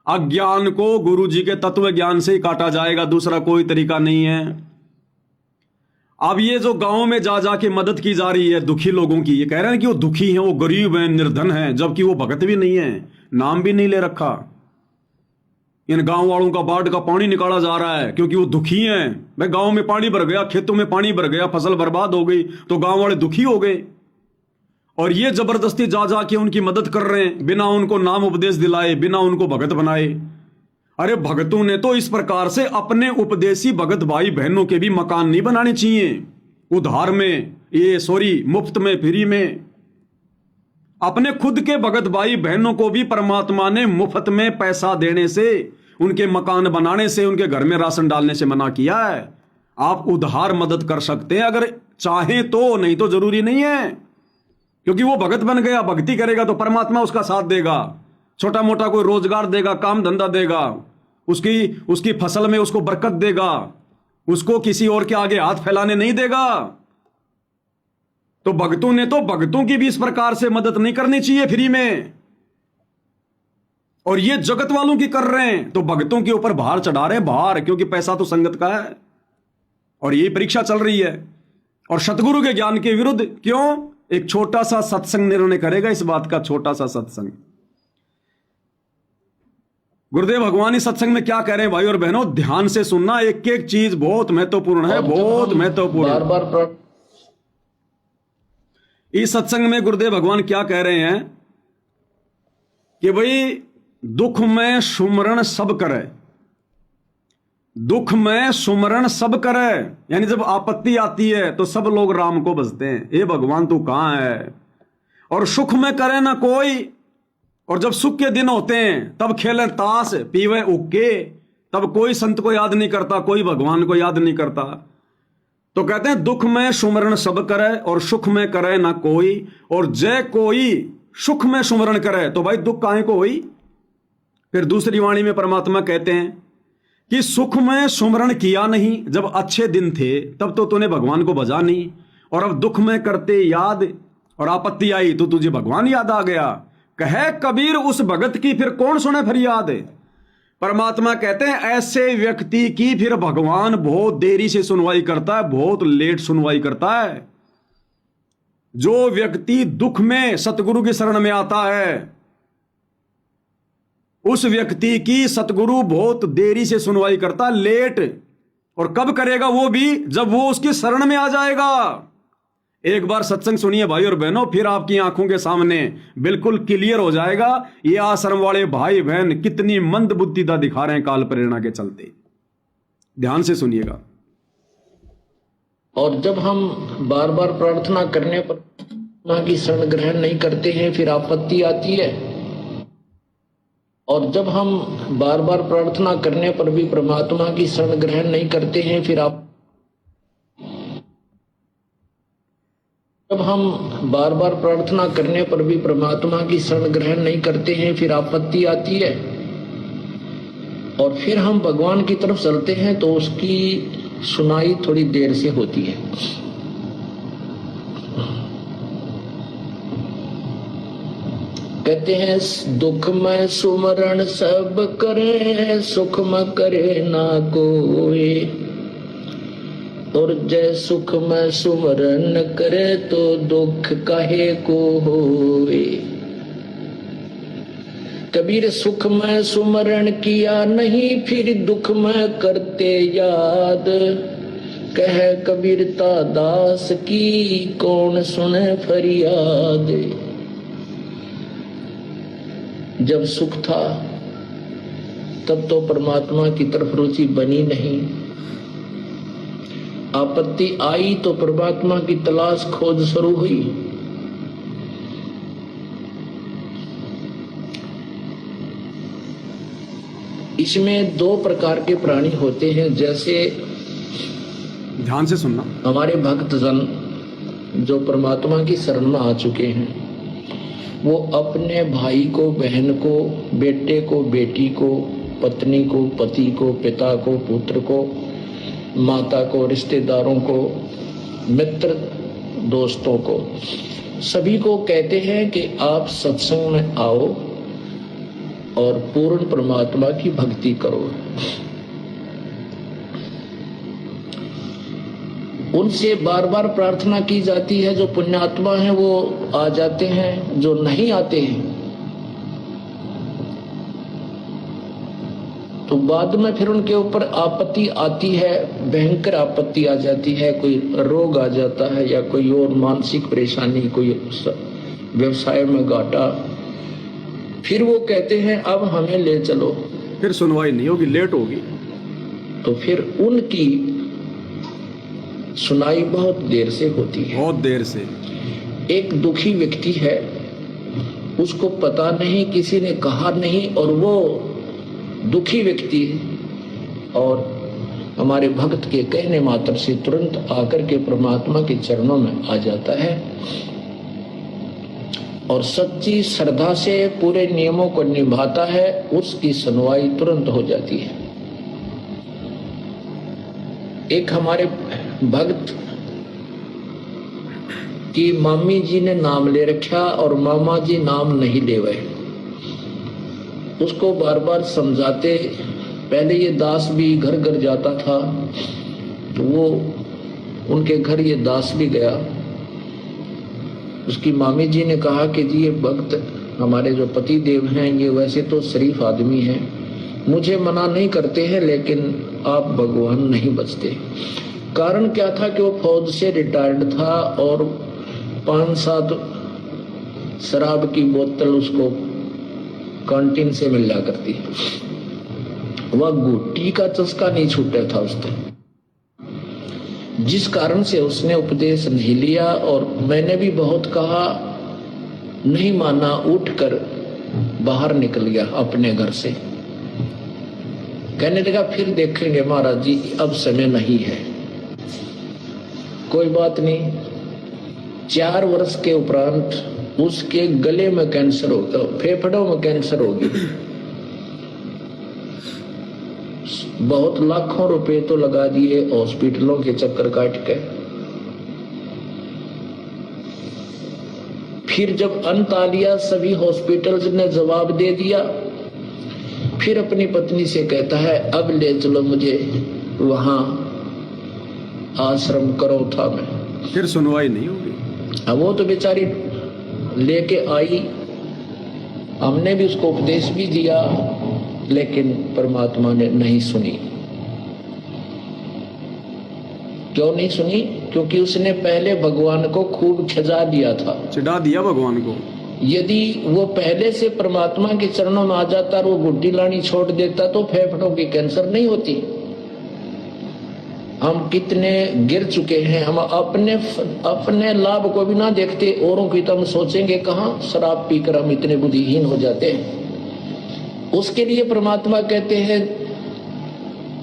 अज्ञान को गुरु जी के तत्व ज्ञान से ही काटा जाएगा, दूसरा कोई तरीका नहीं है। अब ये जो गांव में जा जाके मदद की जा रही है दुखी लोगों की, ये कह रहे हैं कि वो दुखी हैं, वो गरीब हैं, निर्धन हैं, जबकि वो भगत भी नहीं है, नाम भी नहीं ले रखा। इन गांव वालों का बाढ़ का पानी निकाला जा रहा है क्योंकि वो दुखी हैं। भाई गांव में पानी भर गया, खेतों में पानी भर गया, फसल बर्बाद हो गई, तो गांव वाले दुखी हो गए, और ये जबरदस्ती जा जाके उनकी मदद कर रहे हैं, बिना उनको नाम उपदेश दिलाए, बिना उनको भगत बनाए। अरे भगतों ने तो इस प्रकार से अपने उपदेशी भगत भाई बहनों के भी मकान नहीं बनाने चाहिए उधार में, मुफ्त में, फ्री में। अपने खुद के भगत भाई बहनों को भी परमात्मा ने मुफ्त में पैसा देने से, उनके मकान बनाने से, उनके घर में राशन डालने से मना किया है। आप उधार मदद कर सकते हैं अगर चाहें तो, नहीं तो जरूरी नहीं है, क्योंकि वो भगत बन गया, भक्ति करेगा तो परमात्मा उसका साथ देगा, छोटा मोटा कोई रोजगार देगा, काम धंधा देगा, उसकी फसल में उसको बरकत देगा, उसको किसी और के आगे हाथ फैलाने नहीं देगा। तो भक्तों ने तो भक्तों की भी इस प्रकार से मदद नहीं करनी चाहिए फ्री में, और ये जगत वालों की कर रहे हैं, तो भक्तों के ऊपर भार चढ़ा रहे हैं, भार, क्योंकि पैसा तो संगत का है और ये परीक्षा चल रही है। और सतगुरु के ज्ञान के विरुद्ध क्यों? एक छोटा सा सत्संग निर्णय करेगा इस बात का, छोटा सा सत्संग। गुरुदेव भगवान इस सत्संग में क्या कह रहे हैं भाई और बहनों, ध्यान से सुनना, एक एक चीज बहुत महत्वपूर्ण है, बहुत महत्वपूर्ण। बार बार इस सत्संग में गुरुदेव भगवान क्या कह रहे हैं कि भाई दुख में सुमरण सब करे, दुख में सुमरण सब करे, यानी जब आपत्ति आती है तो सब लोग राम को भजते हैं, हे भगवान तू कहां है। और सुख में करे ना कोई, और जब सुख के दिन होते हैं तब खेलें ताश, पीवे उक्के, तब कोई संत को याद नहीं करता, कोई भगवान को याद नहीं करता। तो कहते हैं दुख में सुमरण सब करे और सुख में करे ना कोई, और जय कोई सुख में सुमरण करे तो भाई दुख काहे को हुई। फिर दूसरी वाणी में परमात्मा कहते हैं कि सुख में सुमरण किया नहीं, जब अच्छे दिन थे तब तो तूने भगवान को भजा नहीं, और अब दुख में करते याद और आपत्ति आई तो तुझे भगवान याद आ गया। कहे कबीर उस भगत की फिर कौन सुने फरियाद। परमात्मा कहते हैं ऐसे व्यक्ति की फिर भगवान बहुत देरी से सुनवाई करता है, बहुत लेट सुनवाई करता है। जो व्यक्ति दुख में सतगुरु की शरण में आता है उस व्यक्ति की सतगुरु बहुत देरी से सुनवाई करता है, लेट। और कब करेगा वो भी, जब वो उसकी शरण में आ जाएगा। एक बार सत्संग सुनिए भाई और बहनों, फिर आपकी आंखों के सामने बिल्कुल क्लियर हो जाएगा ये आश्रम वाले भाई बहन कितनी मंद बुद्धिता दिखा रहे हैं काल प्रेरणा के चलते। ध्यान से सुनिएगा। और जब हम बार बार प्रार्थना करने पर परमात्मा की शरण ग्रहण नहीं करते हैं फिर आपत्ति आती है, और जब हम बार बार प्रार्थना करने पर भी परमात्मा की शरण ग्रहण नहीं करते हैं जब हम बार बार प्रार्थना करने पर भी परमात्मा की शरण ग्रहण नहीं करते हैं फिर आपत्ति आती है, और फिर हम भगवान की तरफ चलते हैं तो उसकी सुनाई थोड़ी देर से होती है। कहते हैं दुख में सुमरण सब करे, सुख में करे ना कोई, और जय सुख में सुमरण करे तो दुख काहे को होए। कबीर सुख में सुमरण किया नहीं फिर दुख में करते याद, कह कबीरता दास की कौन सुने फरियाद। जब सुख था तब तो परमात्मा की तरफ रुचि बनी नहीं, आपत्ति आई तो परमात्मा की तलाश खोज शुरू हुई। इसमें दो प्रकार के प्राणी होते हैं, जैसे ध्यान से सुनना, हमारे भक्तजन जो परमात्मा की शरण में आ चुके हैं वो अपने भाई को, बहन को, बेटे को, बेटी को, पत्नी को, पति को, पिता को, पुत्र को, माता को, रिश्तेदारों को, मित्र दोस्तों को, सभी को कहते हैं कि आप सत्संग में आओ, और पूर्ण परमात्मा की भक्ति करो। उनसे बार बार प्रार्थना की जाती है, जो पुण्यात्मा हैं वो आ जाते हैं, जो नहीं आते हैं तो बाद में फिर उनके ऊपर आपत्ति आती है, भयंकर आपत्ति आ जाती है, कोई रोग आ जाता है या कोई और मानसिक परेशानी, कोई व्यवसाय में घाटा, फिर वो कहते हैं अब हमें ले चलो, फिर सुनवाई नहीं होगी, लेट होगी। तो फिर उनकी सुनाई बहुत देर से होती है। बहुत देर से। एक दुखी व्यक्ति है, उसको पता नहीं, किसी ने कहा नहीं, और वो दुखी व्यक्ति और हमारे भक्त के कहने मात्र से तुरंत आकर के परमात्मा के चरणों में आ जाता है और सच्ची श्रद्धा से पूरे नियमों को निभाता है, उसकी सुनवाई तुरंत हो जाती है। एक हमारे भक्त की मामी जी ने नाम ले रखा और मामा जी नाम नहीं ले गए। उसको बार बार समझाते, पहले ये दास भी घर घर जाता था, तो वो उनके घर ये दास भी गया। उसकी मामी जी ने कहा कि जी ये भक्त हमारे जो पति देव हैं ये वैसे तो शरीफ आदमी हैं, मुझे मना नहीं करते हैं, लेकिन आप भगवान नहीं बचते। कारण क्या था कि वो फौज से रिटायर्ड था और 5-7 शराब की बोतल उसको कैंटीन से मिल जा करती, वह गुट्टी का चस्का नहीं छूटा था उसको, जिस कारण से उसने उपदेश नहीं लिया। और मैंने भी बहुत कहा, नहीं माना, उठकर बाहर निकल गया अपने घर से। कहने लगा फिर देखेंगे महाराज जी, अब समय नहीं है। कोई बात नहीं, 4 वर्ष के उपरांत उसके गले में कैंसर हो गया, फेफड़ों में कैंसर हो गया। बहुत लाखों रुपए तो लगा दिए हॉस्पिटलों के चक्कर काट के। फिर जब अंत आ लिया, सभी हॉस्पिटल्स ने जवाब दे दिया, फिर अपनी पत्नी से कहता है अब ले चलो मुझे वहां आश्रम करो था में। फिर सुनवाई नहीं होगी। अब वो तो बेचारी लेके आई, हमने भी उसको उपदेश भी दिया, लेकिन परमात्मा ने नहीं सुनी। क्यों नहीं सुनी? क्योंकि उसने पहले भगवान को खूब खिजा दिया था, चिढ़ा दिया भगवान को। यदि वो पहले से परमात्मा के चरणों में आ जाता और वो गुड्डी लानी छोड़ देता तो फेफड़ों की कैंसर नहीं होती। हम कितने गिर चुके हैं, हम अपने लाभ को भी ना देखते, औरों की तो हम सोचेंगे कहां। शराब पीकर हम इतने बुद्धिहीन हो जाते हैं। उसके लिए परमात्मा कहते हैं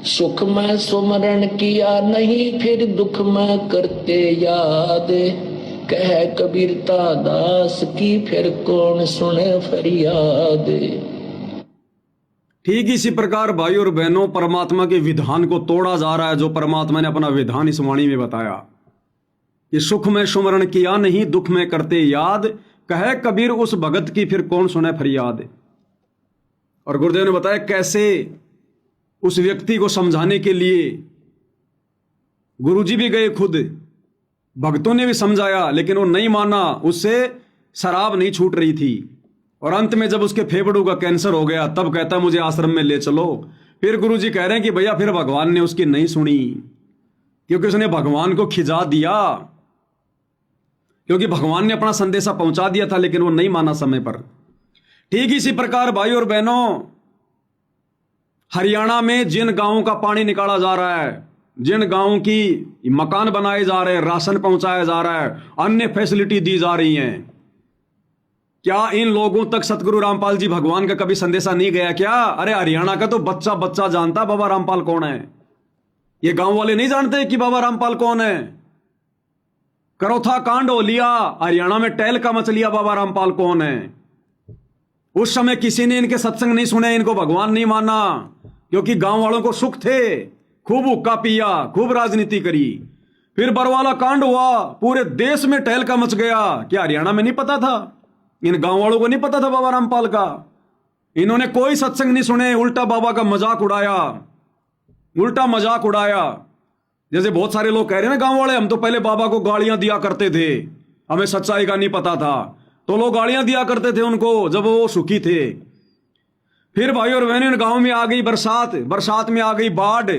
सुख में सुमरण किया नहीं, फिर दुख में करते याद, कह कबीरता दास की फिर कौन सुने फरियाद। ठीक इसी प्रकार भाई और बहनों, परमात्मा के विधान को तोड़ा जा रहा है। जो परमात्मा ने अपना विधान इस वाणी में बताया कि सुख में सुमरण किया नहीं, दुख में करते याद, कहे कबीर उस भगत की फिर कौन सुने फरियाद। और गुरुदेव ने बताया कैसे उस व्यक्ति को समझाने के लिए गुरुजी भी गए, खुद भक्तों ने भी समझाया, लेकिन वो नहीं माना, उससे शराब नहीं छूट रही थी। और अंत में जब उसके फेफड़ों का कैंसर हो गया, तब कहता मुझे आश्रम में ले चलो। फिर गुरुजी कह रहे हैं कि भैया फिर भगवान ने उसकी नहीं सुनी, क्योंकि उसने भगवान को खिजा दिया, क्योंकि भगवान ने अपना संदेशा पहुंचा दिया था, लेकिन वो नहीं माना समय पर। ठीक इसी प्रकार भाई और बहनों, हरियाणा में जिन गांवों का पानी निकाला जा रहा है, जिन गांवों की मकान बनाए जा रहे हैं, राशन पहुंचाया जा रहा है, अन्य फैसिलिटी दी जा रही हैं, क्या इन लोगों तक सतगुरु रामपाल जी भगवान का कभी संदेशा नहीं गया क्या? अरे हरियाणा का तो बच्चा बच्चा जानता बाबा रामपाल कौन है। ये गांव वाले नहीं जानते कि बाबा रामपाल कौन है। करोथा कांड हो लिया, हरियाणा में टहल का मच लिया बाबा रामपाल कौन है। उस समय किसी ने इनके सत्संग नहीं सुने, इनको भगवान नहीं माना, क्योंकि गांव वालों को सुख थे, खूब हुक्का पिया, खूब राजनीति करी। फिर बरवाला कांड हुआ, पूरे देश में टहल का मच गया। क्या हरियाणा में नहीं पता था? इन गांव वालों को नहीं पता था बाबा रामपाल का? इन्होंने कोई सत्संग नहीं सुने, उल्टा बाबा का मजाक उड़ाया, उल्टा मजाक उड़ाया। जैसे बहुत सारे लोग कह रहे हैं ना गांव वाले, हम तो पहले बाबा को गालियां दिया करते थे, हमें सच्चाई का नहीं पता था, तो लोग गालियां दिया करते थे उनको जब वो सुखी थे। फिर भाई और बहनों, गांव में आ गई बरसात, बरसात में आ गई बाढ़,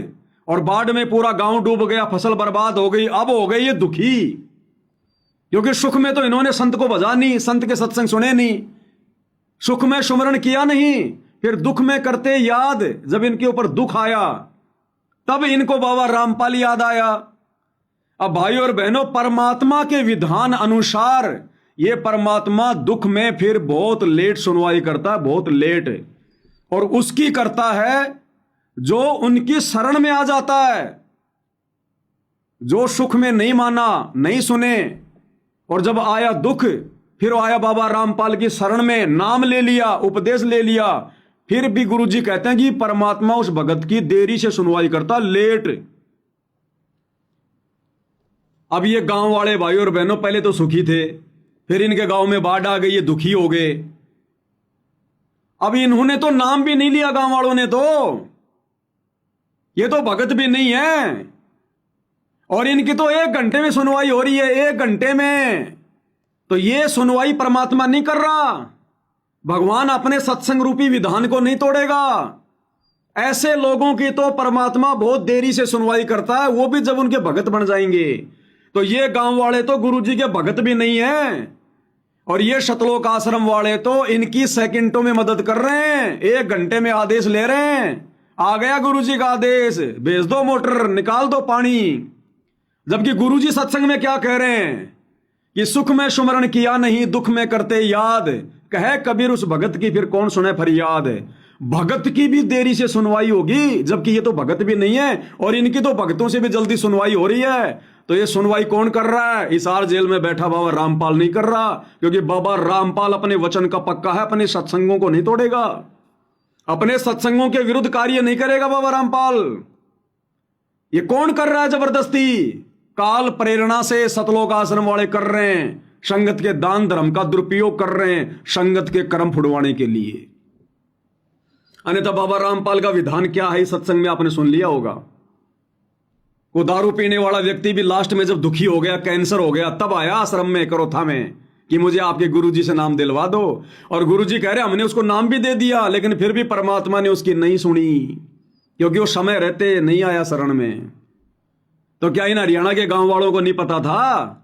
और बाढ़ में पूरा गांव डूब गया, फसल बर्बाद हो गई। अब हो गए ये दुखी, क्योंकि सुख में तो इन्होंने संत को भजा नहीं, संत के सत्संग सुने नहीं, सुख में सुमरण किया नहीं, फिर दुख में करते याद। जब इनके ऊपर दुख आया तब इनको बाबा रामपाल याद आया। अब भाई और बहनों, परमात्मा के विधान अनुसार ये परमात्मा दुख में फिर बहुत लेट सुनवाई करता है, बहुत लेट, और उसकी करता है जो उनकी शरण में आ जाता है। जो सुख में नहीं माना, नहीं सुने, और जब आया दुख, फिर आया बाबा रामपाल की शरण में, नाम ले लिया, उपदेश ले लिया, फिर भी गुरुजी कहते हैं कि परमात्मा उस भगत की देरी से सुनवाई करता, लेट। अब ये गांव वाले भाई और बहनों पहले तो सुखी थे, फिर इनके गांव में बाढ़ आ गई, ये दुखी हो गए। अब इन्होंने तो नाम भी नहीं लिया, गांव वालों ने तो, ये तो भगत भी नहीं है, और इनकी तो 1 घंटे में सुनवाई हो रही है, 1 घंटे में। तो ये सुनवाई परमात्मा नहीं कर रहा, भगवान अपने सत्संग रूपी विधान को नहीं तोड़ेगा। ऐसे लोगों की तो परमात्मा बहुत देरी से सुनवाई करता है, वो भी जब उनके भगत बन जाएंगे। तो ये गांव वाले तो गुरुजी के भगत भी नहीं है, और ये शतलोक आश्रम वाले तो इनकी सेकंडों में मदद कर रहे हैं, 1 घंटे में आदेश ले रहे हैं। आ गया गुरुजी का आदेश, भेज दो मोटर, निकाल दो पानी। जबकि गुरुजी सत्संग में क्या कह रहे हैं कि सुख में सुमरण किया नहीं, दुख में करते याद, कहे कबीर उस भगत की फिर कौन सुने फरियाद। भगत की भी देरी से सुनवाई होगी, जबकि ये तो भगत भी नहीं है, और इनकी तो भगतों से भी जल्दी सुनवाई हो रही है। तो ये सुनवाई कौन कर रहा है? हिसार जेल में बैठा बाबा रामपाल नहीं कर रहा, क्योंकि बाबा रामपाल अपने वचन का पक्का है, अपने सत्संगों को नहीं तोड़ेगा, अपने सत्संगों के विरुद्ध कार्य नहीं करेगा बाबा रामपाल। ये कौन कर रहा है जबरदस्ती? काल प्रेरणा से सतलोक आश्रम वाले कर रहे हैं, संगत के दान धर्म का दुरुपयोग कर रहे हैं, संगत के कर्म फुड़वाने के लिए। अन्यथा बाबा रामपाल का विधान क्या है, सत्संग में आपने सुन लिया होगा। वो दारू पीने वाला व्यक्ति भी लास्ट में जब दुखी हो गया, कैंसर हो गया, तब आया आश्रम में करोथा में कि मुझे आपके गुरुजी से नाम दिलवा दो। और गुरुजी कह रहे हमने उसको नाम भी दे दिया, लेकिन फिर भी परमात्मा ने उसकी नहीं सुनी, क्योंकि वो समय रहते नहीं आया शरण में। तो क्या इन हरियाणा के गांव वालों को नहीं पता था?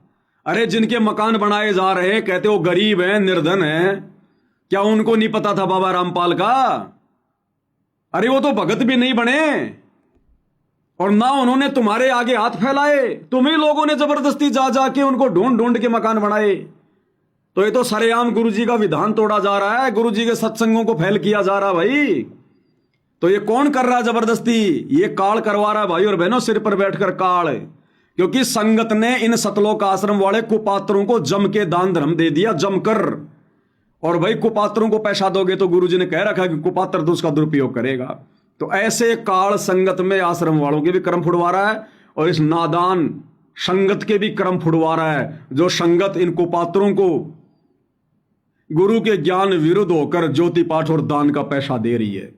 अरे जिनके मकान बनाए जा रहे हैं, कहते वो गरीब हैं, निर्धन हैं, क्या उनको नहीं पता था बाबा रामपाल का? अरे वो तो भगत भी नहीं बने, और ना उन्होंने तुम्हारे आगे हाथ फैलाए, तुम्ही लोगों ने जबरदस्ती जा जाके उनको ढूंढ ढूंढ के मकान बनाए। तो ये तो सरेआम गुरुजी का विधान तोड़ा जा रहा है, गुरुजी के सत्संगों को फैल किया जा रहा है भाई। तो ये कौन कर रहा है जबरदस्ती? ये काल करवा रहा है भाई और बहनों, सिर पर बैठकर काल। क्योंकि संगत ने इन सतलोक आश्रम वाले कुपात्रों को जम के दान धर्म दे दिया, जमकर। और भाई कुपात्रों को पैसा दोगे तो गुरुजी ने कह रखा है कि कुपात्र तो उसका दुरुपयोग करेगा। तो ऐसे काल संगत में आश्रम वालों के भी कर्म फुड़वा रहा है, और इस नादान संगत के भी कर्म फुड़वा रहा है, जो संगत इन कुपात्रों को गुरु के ज्ञान विरुद्ध होकर ज्योति पाठ और दान का पैसा दे रही है।